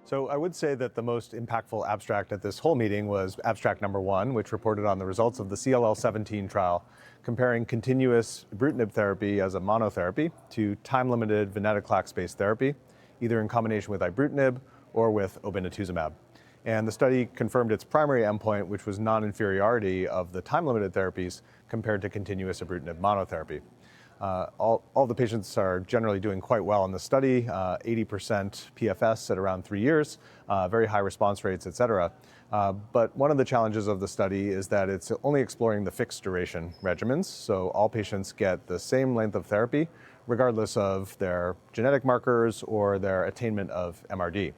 So I would say that the most impactful abstract at this whole meeting was abstract number 1, which reported on the results of the CLL-17 trial, comparing continuous ibrutinib therapy as a monotherapy to time-limited venetoclax-based therapy, either in combination with ibrutinib or with obinutuzumab. And the study confirmed its primary endpoint, which was non-inferiority of the time-limited therapies compared to continuous ibrutinib monotherapy. All the patients are generally doing quite well in the study, 80% PFS at around 3 years, very high response rates, et cetera. But one of the challenges of the study is that it's only exploring the fixed duration regimens, so all patients get the same length of therapy, regardless of their genetic markers or their attainment of MRD.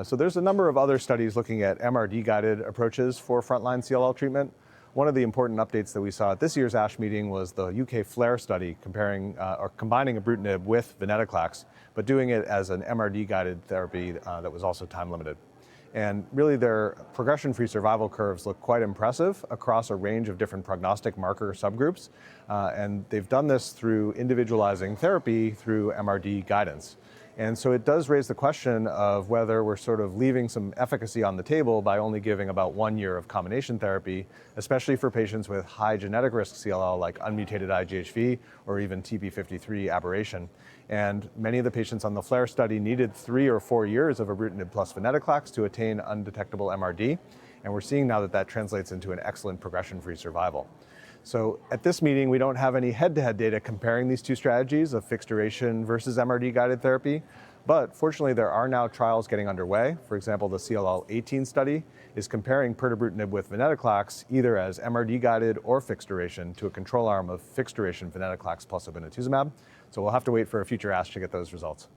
So there's a number of other studies looking at MRD-guided approaches for frontline CLL treatment. One of the important updates that we saw at this year's ASH meeting was the UK FLAIR study combining ibrutinib with venetoclax, but doing it as an MRD-guided therapy that was also time-limited. And really their progression-free survival curves look quite impressive across a range of different prognostic marker subgroups. And they've done this through individualizing therapy through MRD guidance. And so it does raise the question of whether we're sort of leaving some efficacy on the table by only giving about 1 year of combination therapy, especially for patients with high genetic risk CLL like unmutated IGHV or even TP53 aberration. And many of the patients on the FLAIR study needed 3 or 4 years of ibrutinib plus venetoclax to attain undetectable MRD. And we're seeing now that that translates into an excellent progression-free survival. So at this meeting, we don't have any head-to-head data comparing these two strategies of fixed duration versus MRD-guided therapy, but fortunately there are now trials getting underway. For example, the CLL-18 study is comparing pirtobrutinib with venetoclax either as MRD-guided or fixed duration to a control arm of fixed duration venetoclax plus obinutuzumab. So we'll have to wait for a future ASH to get those results.